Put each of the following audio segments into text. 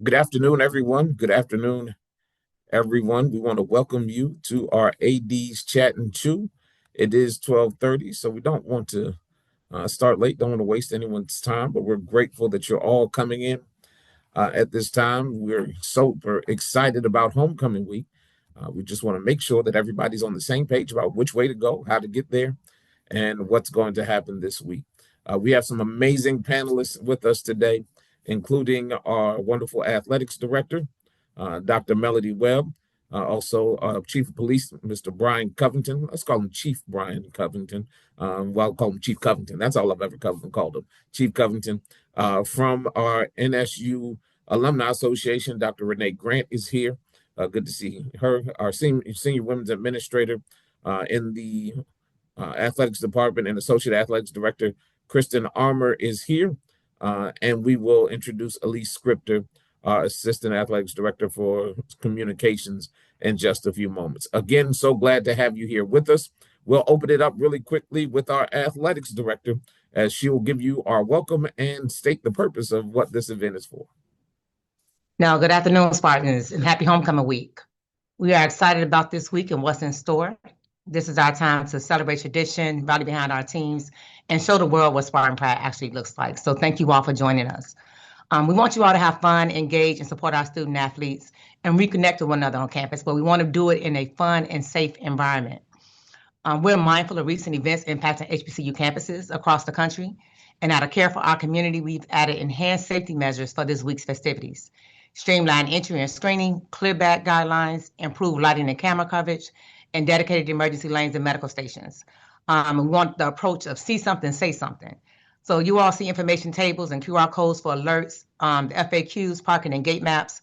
Good afternoon, everyone. Good afternoon, everyone. We want to welcome you to our AD's Chat and Chew. It is 12:30, so we don't want to start late. Don't want to waste anyone's time, but we're grateful that you're all coming in at this time. We're super excited about homecoming week. We just want to make sure that everybody's on the same page about which way to go, how to get there, and what's going to happen this week. We have some amazing panelists with us today, including our wonderful athletics director, Dr. Melody Webb, also Chief of Police, Mr. Brian Covington. Let's call him Chief Brian Covington. Well, I'll call him Chief Covington. That's all I've ever called him, Chief Covington. From our NSU Alumni Association, Dr. Renee Grant is here. Good to see her. Our senior women's administrator in the athletics department and associate athletics director Kristen Armour is here, and we will introduce Elise Scripter, our assistant athletics director for communications, in just a few moments. Again, so glad to have you here with us. We'll open it up really quickly with our athletics director as she will give you our welcome and state the purpose of what this event is for. Now, good afternoon, Spartans, and happy homecoming week. We are excited about this week and what's in store. This is our time to celebrate tradition, rally behind our teams, and show the world what Spartan Pride actually looks like. So thank you all for joining us. We want you all to have fun, engage, and support our student athletes and reconnect with one another on campus, but we want to do it in a fun and safe environment. We're mindful of recent events impacting HBCU campuses across the country, and out of care for our community, we've added enhanced safety measures for this week's festivities. Streamlined entry and screening, clear back guidelines, improved lighting and camera coverage, and dedicated emergency lanes and medical stations. We want the approach of see something, say something. So you all see information tables and QR codes for alerts, the FAQs, parking and gate maps,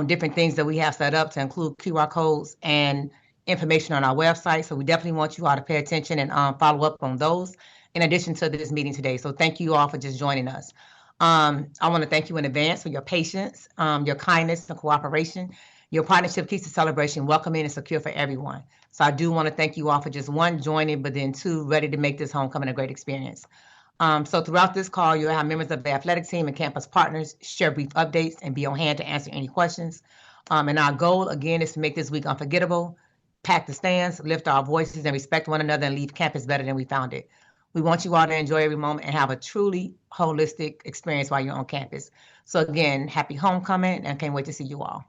different things that we have set up to include QR codes and information on our website. So we definitely want you all to pay attention and follow up on those in addition to this meeting today. So thank you all for just joining us. I want to thank you in advance for your patience, your kindness and cooperation. Your partnership keeps the celebration welcoming and secure for everyone. So I do want to thank you all for just one, joining, but then two, ready to make this homecoming a great experience. So throughout this call, you'll have members of the athletic team and campus partners share brief updates and be on hand to answer any questions. And our goal, again, is to make this week unforgettable, pack the stands, lift our voices, and respect one another and leave campus better than we found it. We want you all to enjoy every moment and have a truly holistic experience while you're on campus. So again, happy homecoming and can't wait to see you all.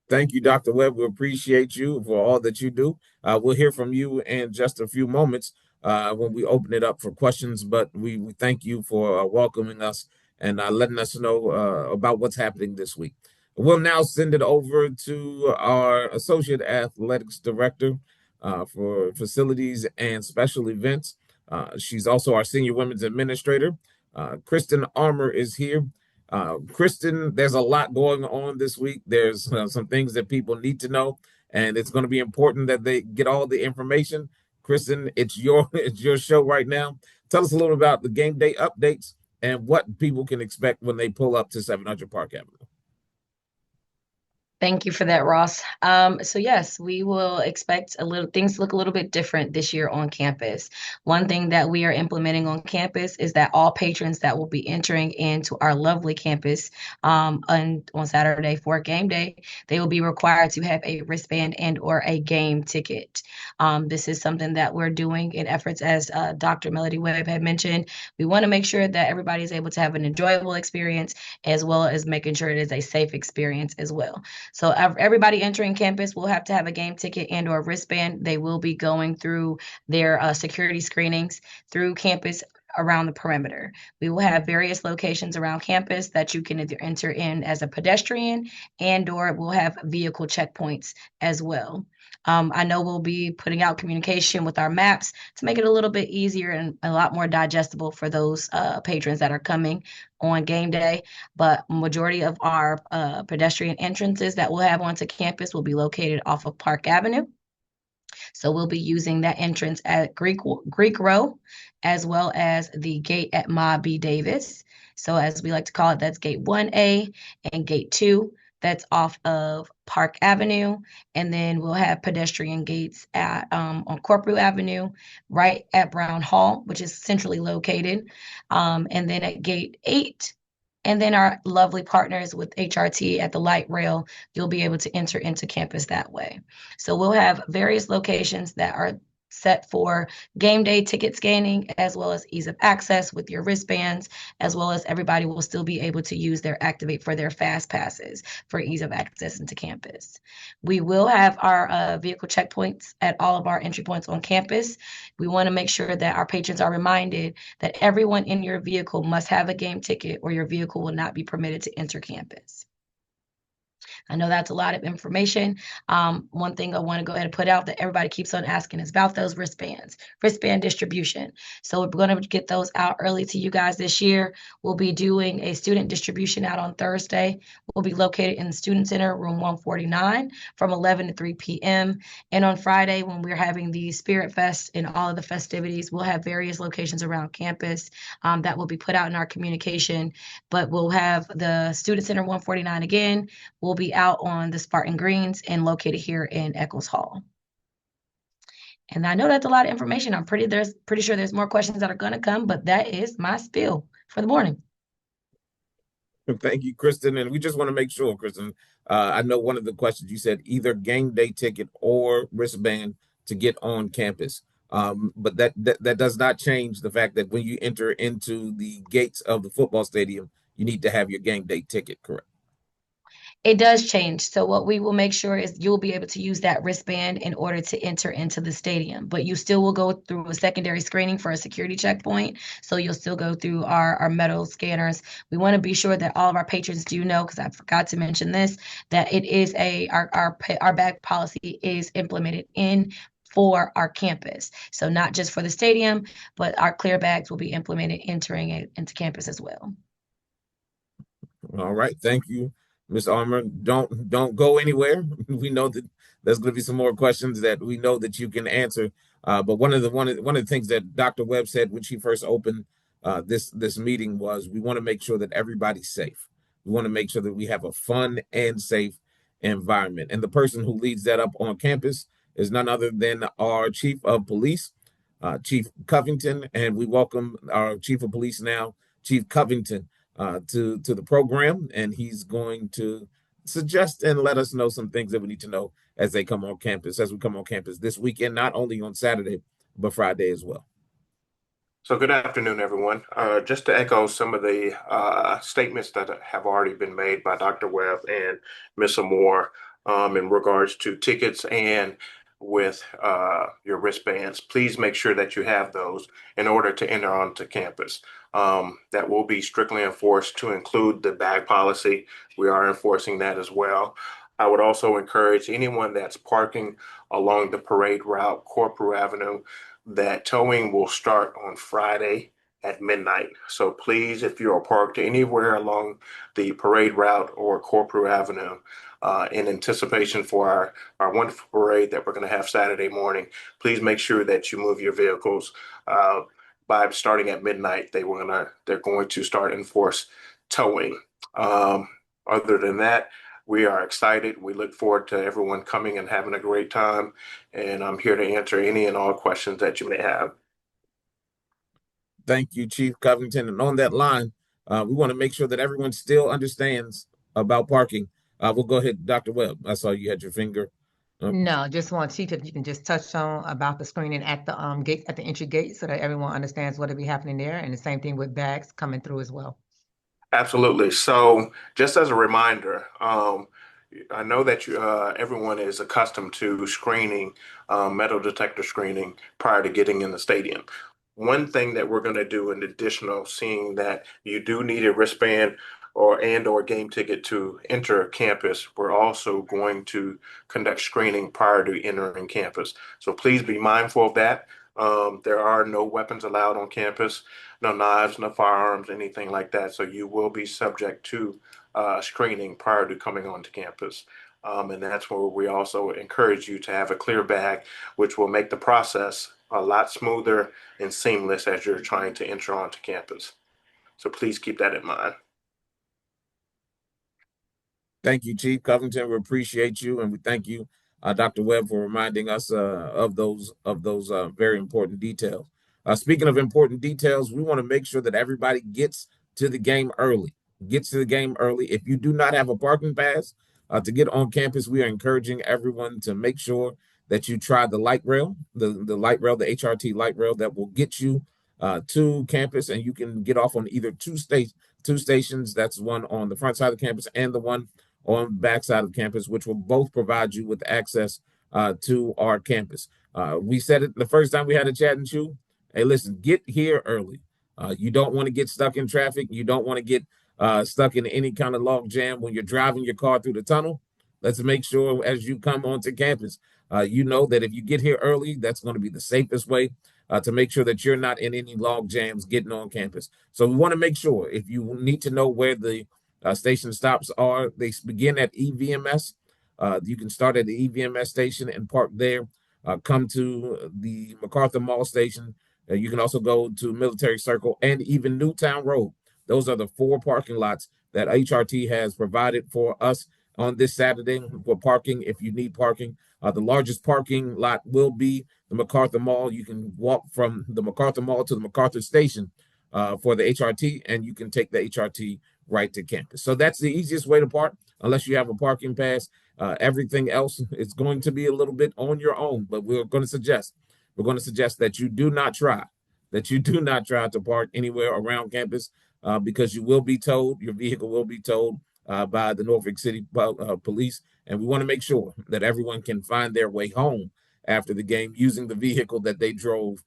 Thank you, Dr. Webb. We appreciate you for all that you do. We'll hear from you in just a few moments when we open it up for questions, but we thank you for welcoming us and letting us know about what's happening this week. We'll now send it over to our Associate Athletics Director for Facilities and Special Events. She's also our Senior Women's Administrator. Kristen Armour is here. Kristen, there's a lot going on this week. There's some things that people need to know, and it's going to be important that they get all the information. Kristen, it's your it's your show right now. Tell us a little about the game day updates and what people can expect when they pull up to 700 Park Avenue. Thank you for that, Ross. So yes, we will expect things to look a little bit different this year on campus. One thing that we are implementing on campus is that all patrons that will be entering into our lovely campus on Saturday for game day, they will be required to have a wristband and or a game ticket. This is something that we're doing in efforts, as Dr. Melody Webb had mentioned. We want to make sure that everybody is able to have an enjoyable experience, as well as making sure it is a safe experience as well. So everybody entering campus will have to have a game ticket and or wristband. They will be going through their security screenings through campus around the perimeter. We will have various locations around campus that you can either enter in as a pedestrian and or we'll have vehicle checkpoints as well. I know we'll be putting out communication with our maps to make it a little bit easier and a lot more digestible for those patrons that are coming on game day. But majority of our pedestrian entrances that we'll have onto campus will be located off of Park Avenue. So we'll be using that entrance at Greek Row, as well as the gate at Ma B. Davis. So as we like to call it, that's gate 1A and gate 2. That's off of Park Avenue. And then we'll have pedestrian gates at on Corporal Avenue, right at Brown Hall, which is centrally located. And then at gate 8, And then our lovely partners with HRT at the light rail, you'll be able to enter into campus that way. So we'll have various locations that are set for game day ticket scanning, as well as ease of access with your wristbands, as well as everybody will still be able to use their Activate for their fast passes for ease of access into campus. We will have our vehicle checkpoints at all of our entry points on campus. We want to make sure that our patrons are reminded that everyone in your vehicle must have a game ticket or your vehicle will not be permitted to enter campus. I know that's a lot of information. One thing I want to go ahead and put out that everybody keeps on asking is about those wristbands, wristband distribution. So we're going to get those out early to you guys this year. We'll be doing a student distribution out on Thursday. We'll be located in the Student Center, room 149, from 11 to 3 p.m. And on Friday, when we're having the Spirit Fest and all of the festivities, we'll have various locations around campus that will be put out in our communication. But we'll have the Student Center 149 again. We'll be out on the Spartan Greens and located here in Eccles Hall. And I know that's a lot of information. I'm pretty sure there's more questions that are going to come, but that is my spiel for the morning. Thank you, Kristen. And we just want to make sure, Kristen, I know one of the questions you said either game day ticket or wristband to get on campus. But that does not change the fact that when you enter into the gates of the football stadium, you need to have your game day ticket, correct? It does change. So what we will make sure is you'll be able to use that wristband in order to enter into the stadium, but you still will go through a secondary screening for a security checkpoint. So you'll still go through our metal scanners. We want to be sure that all of our patrons do know, because I forgot to mention this, that it is our bag policy is implemented in for our campus. So not just for the stadium, but our clear bags will be implemented entering it into campus as well. All right, thank you, Ms. Armour. Don't go anywhere. We know that there's going to be some more questions that we know that you can answer. But one of the things that Dr. Webb said when she first opened this meeting was we want to make sure that everybody's safe. We want to make sure that we have a fun and safe environment. And the person who leads that up on campus is none other than our Chief of Police, Chief Covington, and we welcome our Chief of Police now, Chief Covington, to the program, and he's going to suggest and let us know some things that we need to know as we come on campus this weekend, not only on Saturday, but Friday as well. So good afternoon, everyone. Just to echo some of the statements that have already been made by Dr. Webb and Ms. Moore in regards to tickets and with your wristbands, please make sure that you have those in order to enter onto campus. That will be strictly enforced to include the bag policy. We are enforcing that as well. I would also encourage anyone that's parking along the parade route, Corporal Avenue, that towing will start on Friday at midnight. So please, if you are parked anywhere along the parade route or Corporal Avenue, in anticipation for our wonderful parade that we're going to have Saturday morning, please make sure that you move your vehicles by starting at midnight. They're going to start enforce towing. Other than that, we are excited. We look forward to everyone coming and having a great time. And I'm here to answer any and all questions that you may have. Thank you, Chief Covington. And on that line, we want to make sure that everyone still understands about parking. We'll go ahead, Dr. Webb. I saw you had your finger. No, just want Chief, if you can just touch on about the screening at the gate, at the entry gate, so that everyone understands what will be happening there, and the same thing with bags coming through as well. Absolutely. So just as a reminder, I know that everyone is accustomed to screening, metal detector screening prior to getting in the stadium. One thing that we're going to do in additional, seeing that you do need a wristband or game ticket to enter campus, we're also going to conduct screening prior to entering campus. So please be mindful of that. There are no weapons allowed on campus, no knives, no firearms, anything like that. So you will be subject to screening prior to coming onto campus. And that's where we also encourage you to have a clear bag, which will make the process a lot smoother and seamless as you're trying to enter onto campus. So please keep that in mind. Thank you, Chief Covington. We appreciate you, and we thank you, Dr. Webb, for reminding us of those very important details. Speaking of important details, we want to make sure that everybody gets to the game early. gets to the game early. If you do not have a parking pass to get on campus, we are encouraging everyone to make sure that you try the light rail, the light rail, the HRT light rail that will get you to campus, and you can get off on either two stations. That's one on the front side of the campus and the one on the back side of the campus, which will both provide you with access to our campus. We said it the first time we had a chat and chew. Hey, listen, get here early. You don't want to get stuck in traffic. You don't want to get stuck in any kind of log jam when you're driving your car through the tunnel. Let's make sure as you come onto campus, you know that if you get here early, that's going to be the safest way to make sure that you're not in any log jams getting on campus. So we want to make sure if you need to know where the station stops are, they begin at EVMS. You can start at the EVMS station and park there. Come to the MacArthur Mall station. You can also go to Military Circle and even Newtown Road. Those are the 4 parking lots that HRT has provided for us on this Saturday for parking if you need parking. The largest parking lot will be the MacArthur Mall. You can walk from the MacArthur Mall to the MacArthur Station for the HRT, and you can take the HRT right to campus. So that's the easiest way to park, unless you have a parking pass. Everything else is going to be a little bit on your own, but we're going to suggest that you do not try to park anywhere around campus because you will be towed. Your vehicle will be towed by the Norfolk City Police, and we want to make sure that everyone can find their way home after the game using the vehicle that they drove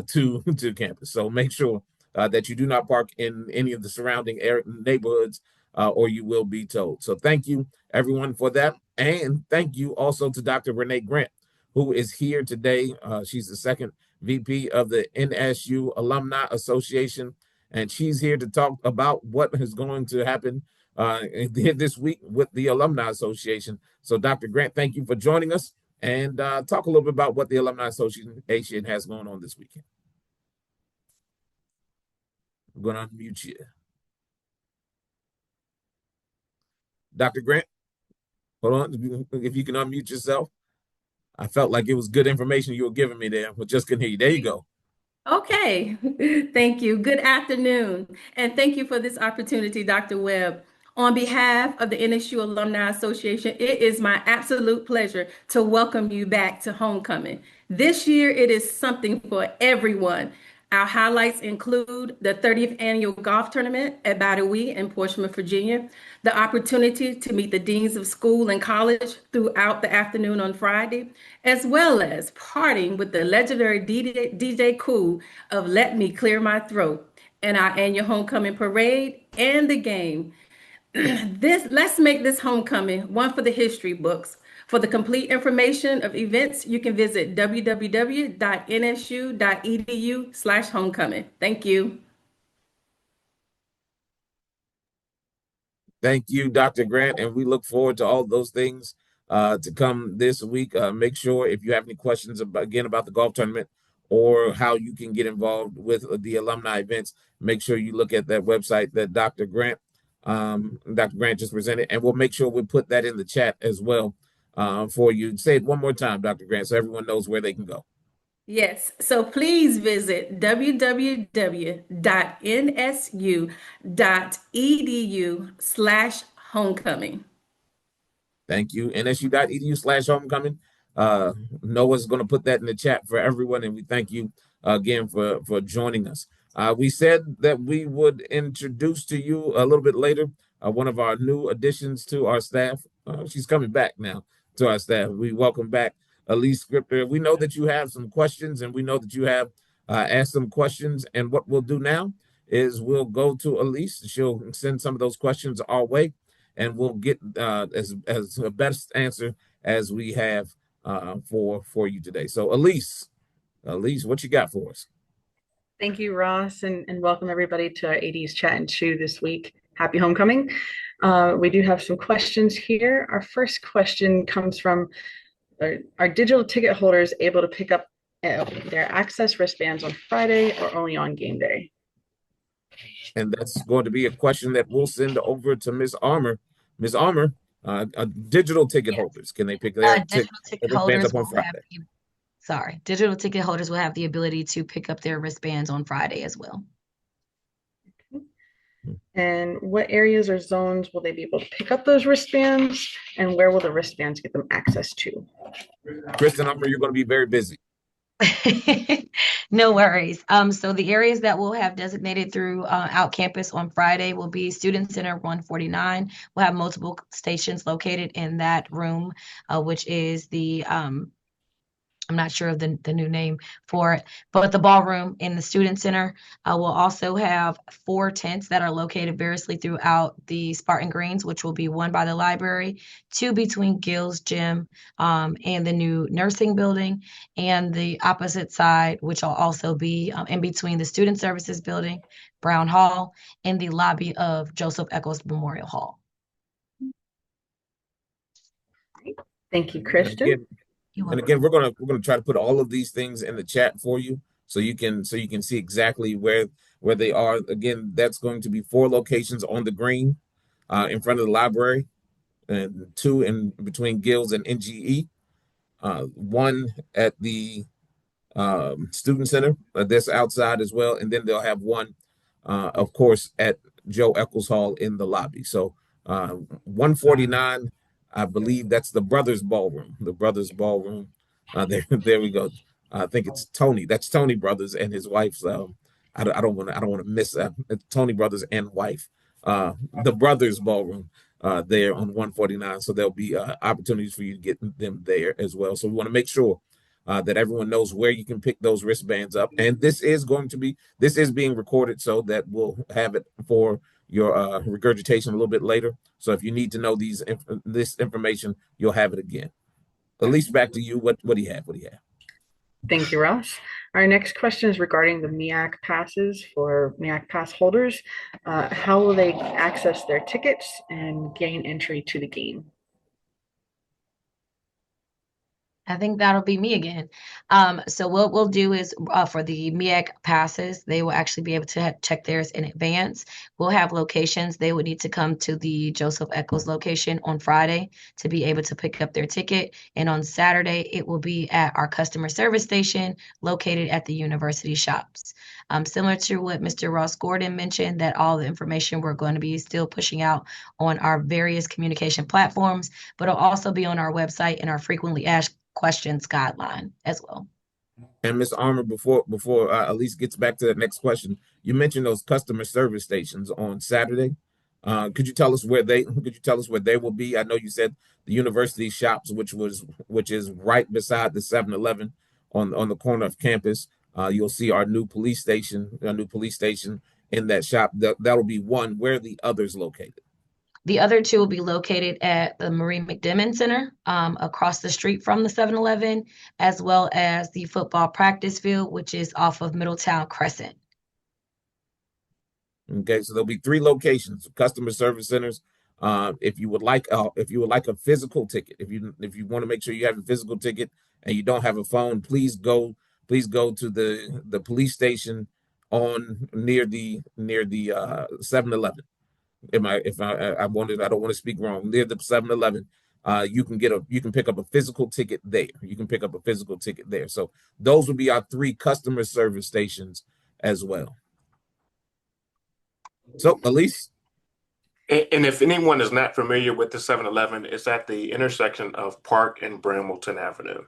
to campus. So make sure that you do not park in any of the surrounding neighborhoods, or you will be towed. So thank you, everyone, for that, and thank you also to Dr. Renee Grant, who is here today. She's the second VP of the NSU Alumni Association, and she's here to talk about what is going to happen this week with the Alumni Association. So, Dr. Grant, thank you for joining us, and talk a little bit about what the Alumni Association has going on this weekend. I'm going to unmute you. Dr. Grant, hold on, if you can unmute yourself. I felt like it was good information you were giving me there, but just couldn't hear you. There you go. Okay, thank you. Good afternoon, and thank you for this opportunity, Dr. Webb. On behalf of the NSU Alumni Association, it is my absolute pleasure to welcome you back to homecoming. This year, it is something for everyone. Our highlights include the 30th annual golf tournament at Batawee in Portsmouth, Virginia, the opportunity to meet the deans of school and college throughout the afternoon on Friday, as well as partying with the legendary DJ Cool of Let Me Clear My Throat, and our annual homecoming parade and the game. Let's make this homecoming one for the history books. For the complete information of events, you can visit www.nsu.edu/homecoming. Thank you. Thank you, Dr. Grant, and we look forward to all those things to come this week. Make sure if you have any questions about the golf tournament or how you can get involved with the alumni events, make sure you look at that website that Dr. Grant just presented, and we'll make sure we put that in the chat as well for you. Say it one more time, Dr. Grant, so everyone knows where they can go. Yes, so please visit www.nsu.edu/homecoming. Thank you. NSU.edu/homecoming. Noah's going to put that in the chat for everyone, and we thank you again for joining us. We said that we would introduce to you a little bit later one of our new additions to our staff. She's coming back now to our staff. We welcome back Elise Scripter. We know that you have some questions, and we know that you have asked some questions. And what we'll do now is we'll go to Elise. She'll send some of those questions our way, and we'll get as the best answer as we have for you today. So Elise, what you got for us? Thank you, Ross, and welcome everybody to our AD's Chat and Chew this week. Happy homecoming. We do have some questions here. Our first question comes from, are digital ticket holders able to pick up their access wristbands on Friday or only on game day? And that's going to be a question that we'll send over to Ms. Armour. Ms. Armour, digital ticket holders, can they pick their wristbands up on Friday? Digital ticket holders will have the ability to pick up their wristbands on Friday as well. And what areas or zones will they be able to pick up those wristbands? And where will the wristbands get them access to? Kristen, I'm sure you're going to be very busy. No worries. So the areas that we'll have designated throughout campus on Friday will be Student Center 149. We'll have multiple stations located in that room, which is the I'm not sure of the new name for it, but the ballroom in the student center. We'll also have 4 tents that are located variously throughout the Spartan Greens, which will be 1 by the library, 2 between Gill's Gym and the new nursing building, and the opposite side, which will also be in between the Student Services Building, Brown Hall, and the lobby of Joseph Eccles Memorial Hall. Thank you, Kristen. And again, we're gonna try to put all of these things in the chat for you, so you can see exactly where they are. Again, that's going to be 4 locations on the green, in front of the library, and 2 in between Gills and NGE. 1 at the student center that's outside as well, and then they'll have 1, of course, at Joe Eccles Hall in the lobby. So 149. I believe that's the Brothers Ballroom. The Brothers Ballroom. There we go. I think it's Tony. That's Tony Brothers and his wife's. I don't want to miss it's Tony Brothers and wife. The Brothers Ballroom. There on 149. So there'll be opportunities for you to get them there as well. So we want to make sure that everyone knows where you can pick those wristbands up. And this is being recorded, so that we'll have it for your regurgitation a little bit later. So if you need to know this information, you'll have it again. Elise, back to you. What do you have? Thank you, Ross. Our next question is regarding the MEAC passes for MEAC pass holders. How will they access their tickets and gain entry to the game? I think that'll be me again. So what we'll do is for the MEAC passes, they will actually be able to check theirs in advance. We'll have locations. They would need to come to the Joseph Eccles location on Friday to be able to pick up their ticket. And on Saturday, it will be at our customer service station located at the university shops. Similar to what Mr. Ross Gordon mentioned, that all the information we're going to be still pushing out on our various communication platforms, but it'll also be on our website and our frequently asked questions guideline as well. And Ms. Armour, before Elise gets back to that next question, you mentioned those customer service stations on Saturday. Could you tell us where they will be? I know you said the university shops, which is right beside the 7-Eleven on the corner of campus. You'll see our new police station in that shop. That'll be one. Where are the others located? The other 2 will be located at the Marie McDimmon Center, across the street from the 7-Eleven, as well as the football practice field, which is off of Middletown Crescent. Okay, so there'll be 3 locations, customer service centers. If you would like a physical ticket, if you want to make sure you have a physical ticket and you don't have a phone, please go to the police station near the 7-Eleven. I don't want to speak wrong. Near the 7-Eleven, you can pick up a physical ticket there. So those would be our 3 customer service stations as well. So Elise. And if anyone is not familiar with the 7-Eleven, it's at the intersection of Park and Brambleton Avenue,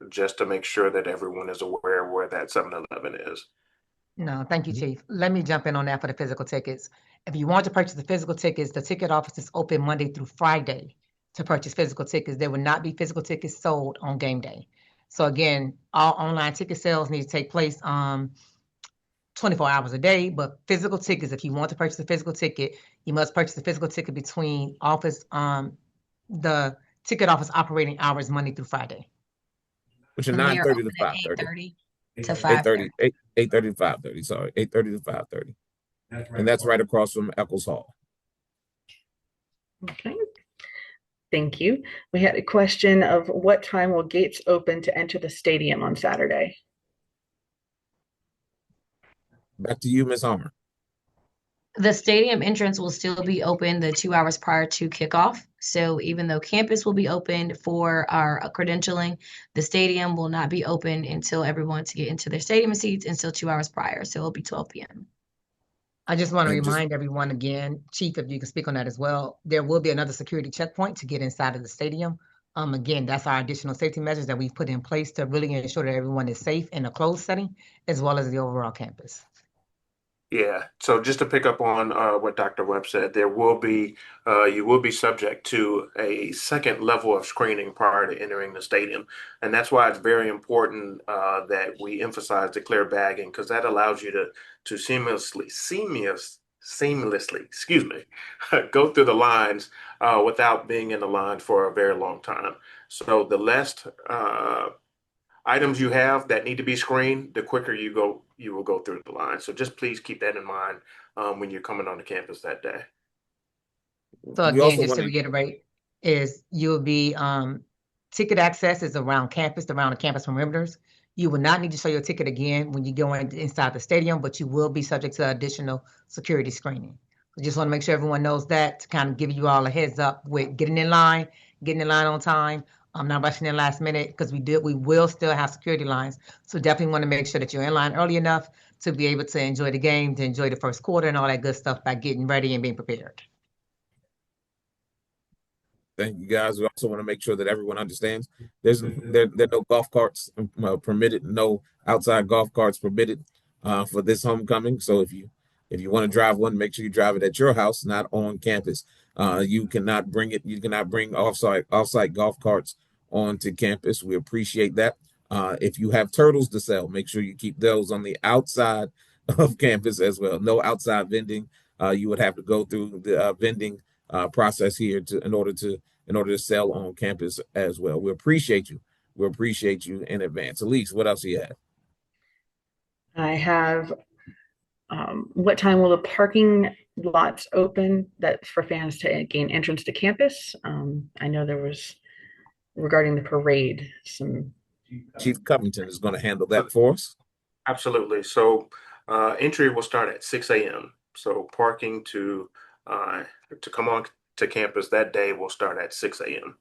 just to make sure that everyone is aware where that 7-Eleven is. No, thank you, Chief. Let me jump in on that for the physical tickets. If you want to purchase the physical tickets, the ticket office is open Monday through Friday to purchase physical tickets. There will not be physical tickets sold on game day. So again, all online ticket sales need to take place 24 hours a day, but physical tickets, if you want to purchase a physical ticket, you must purchase a physical ticket between the ticket office operating hours Monday through Friday. Which are 9:30 to 5:30. 8:30 to 5:30. 8:30 to 5:30. Sorry, 8:30 to 5:30. And that's right across from Eccles Hall. Okay. Thank you. We had a question of what time will gates open to enter the stadium on Saturday? Back to you, Ms. Armour. The stadium entrance will still be open the 2 hours prior to kickoff. So even though campus will be open for our credentialing, the stadium will not be open until everyone to get into their stadium seats until 2 hours prior. So it'll be 12 p.m. I just want to And just remind everyone again, Chief, if you can speak on that as well, there will be another security checkpoint to get inside of the stadium. Again, that's our additional safety measures that we've put in place to really ensure that everyone is safe in a closed setting, as well as the overall campus. Yeah. So just to pick up on what Dr. Webb said, there will be you will be subject to a second level of screening prior to entering the stadium, and that's why it's very important that we emphasize the clear bagging because that allows you to seamlessly, excuse me, go through the lines without being in the line for a very long time. So the less items you have that need to be screened, the quicker you will go through the line. So just please keep that in mind when you're coming on the campus that day. So we again, also just want to to reiterate, is you'll be ticket access is around the campus perimeters. You will not need to show your ticket again when you go inside the stadium, but you will be subject to additional security screening. So just want to make sure everyone knows that to kind of give you all a heads up with getting in line on time. I'm not rushing in last minute because we will still have security lines. So definitely want to make sure that you're in line early enough to be able to enjoy the game, to enjoy the first quarter and all that good stuff by getting ready and being prepared. thank you guys. We also want to make sure that everyone understands there are no golf carts permitted, no outside golf carts permitted for this homecoming. So if you want to drive one, make sure you drive it at your house, not on campus. You cannot bring it. You cannot bring offsite golf carts onto campus. We appreciate that. If you have turtles to sell, make sure you keep those on the outside of campus as well. No outside vending. You would have to go through the vending process here in order to sell on campus as well. We appreciate you. We appreciate you in advance. Elise, what else do you have? I have what time will the parking lots open that for fans to gain entrance to campus? I know there was regarding the parade some. Chief Covington is going to handle that for us. Absolutely. So entry will start at 6 a.m. So parking to come on to campus that day will start at 6 a.m.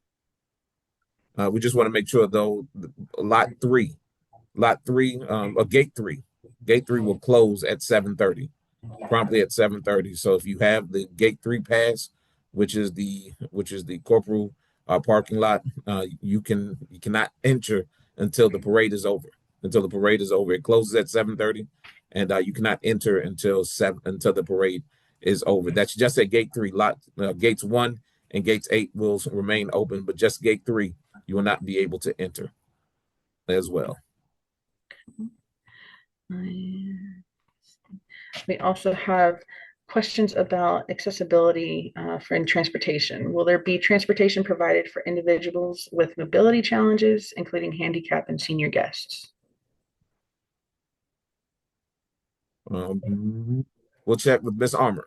We just want to make sure though, gate three will close at 7:30, promptly at 7:30. So if you have the gate 3 pass, which is the corporal parking lot, you cannot enter until the parade is over. It closes at 7:30, and you cannot enter until the parade is over. That's just at gate 3. Gates 1 and gates 8 will remain open, but just gate 3 you will not be able to enter as well. We also have questions about accessibility for transportation. Will there be transportation provided for individuals with mobility challenges, including handicap and senior guests? We'll check with Miss Armour.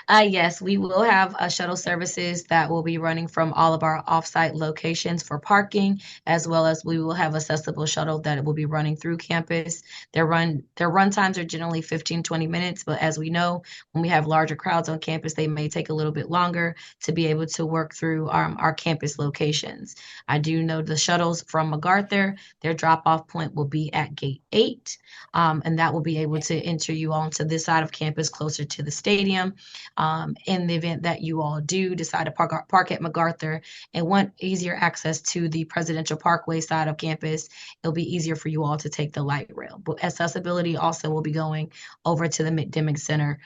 Yes, we will have shuttle services that will be running from all of our offsite locations for parking, as well as we will have accessible shuttle that will be running through campus. Their run times are generally 15, 20 minutes, but as we know, when we have larger crowds on campus, they may take a little bit longer to be able to work through our campus locations. I do know the shuttles from MacArthur, their drop-off point will be at gate 8, and that will be able to enter you onto this side of campus closer to the stadium. In the event that you all do decide to park at MacArthur and want easier access to the Presidential Parkway side of campus, it'll be easier for you all to take the light rail. But accessibility also will be going over to the McDermott Center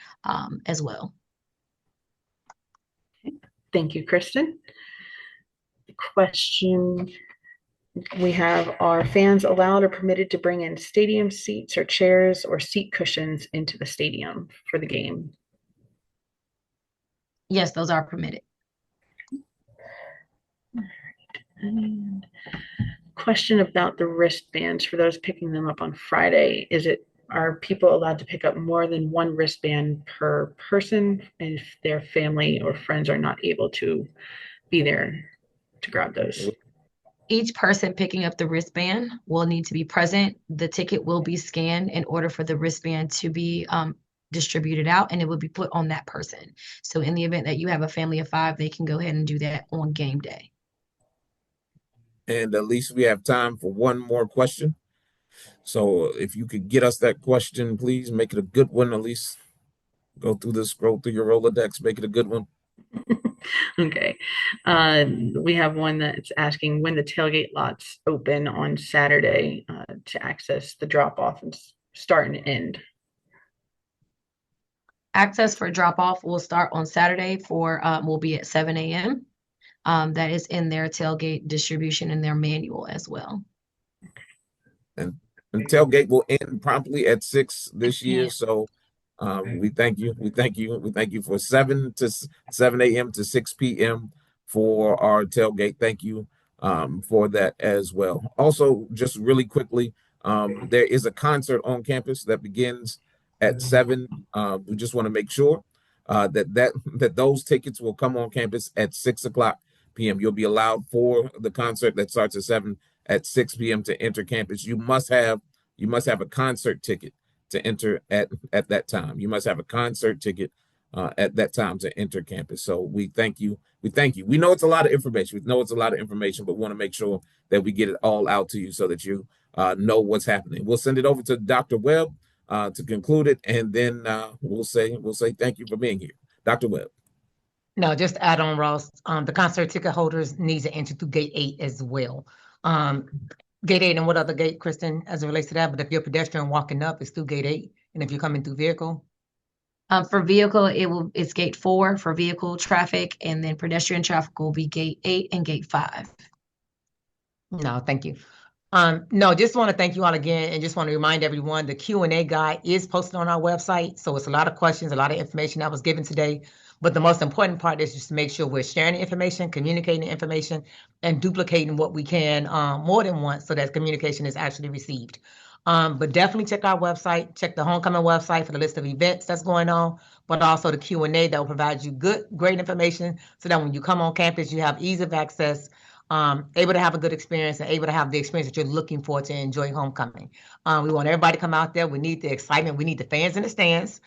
as well. Thank you, Kristen. The question we have, are fans allowed or permitted to bring in stadium seats or chairs or seat cushions into the stadium for the game? Yes, those are permitted. And question about the wristbands for those picking them up on Friday. Are people allowed to pick up more than one wristband per person if their family or friends are not able to be there to grab those? Each person picking up the wristband will need to be present. The ticket will be scanned in order for the wristband to be distributed out, and it will be put on that person. So in the event that you have a family of 5, they can go ahead and do that on game day. And at least we have time for one more question. So if you could get us that question, please make it a good one, Elise. Go through this, scroll through your Rolodex, make it a good one. Okay. We have one that's asking when the tailgate lots open on Saturday to access the drop off and start and end. Access for drop off will start on Saturday will be at 7 a.m. That is in their tailgate distribution in their manual as well. And tailgate will end promptly at 6 this year. So we thank you. We thank you. We thank you for 7 a.m. to 6 p.m. for our tailgate. Thank you for that as well. Also, just really quickly, there is a concert on campus that begins at 7. We just want to make sure that those tickets will come on campus at 6 o'clock p.m. You'll be allowed for the concert that starts at 7 at 6 p.m. to enter campus. You must have a concert ticket to enter at that time. You must have a concert ticket at that time to enter campus. So we thank you. We thank you. We know it's a lot of information. We know it's a lot of information, but we want to make sure that we get it all out to you so that you know what's happening. We'll send it over to Dr. Webb to conclude it, and then we'll say thank you for being here. Dr. Webb. No, just to add on, Ross, the concert ticket holders need to enter through gate 8 as well. Gate 8 and what other gate, Kristen, as it relates to that? But if you're a pedestrian walking up, it's through gate 8. And if you're coming through vehicle? For vehicle, it's gate 4 for vehicle traffic, and then pedestrian traffic will be gate 8 and gate 5. No, thank you. No, just want to thank you all again, and just want to remind everyone the Q&A guide is posted on our website. So it's a lot of questions, a lot of information that was given today. But the most important part is just to make sure we're sharing the information, communicating the information, and duplicating what we can more than once so that communication is actually received. But definitely check our website, check the homecoming website for the list of events that's going on, but also the Q&A that will provide you great information so that when you come on campus, you have ease of access, able to have a good experience, and able to have the experience that you're looking for to enjoy homecoming. We want everybody to come out there. We need the excitement. We need the fans in the stands.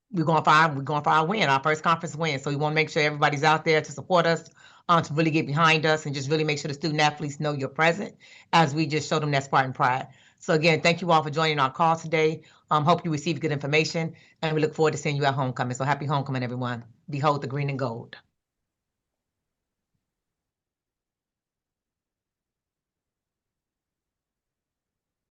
We're going for our win, our first conference win. So we want to make sure everybody's out there to support us, to really get behind us, and just really make sure the student athletes know you're present as we just show them that Spartan pride. So again, thank you all for joining our call today. Hope you received good information, and we look forward to seeing you at homecoming. So happy homecoming, everyone. Behold the green and gold.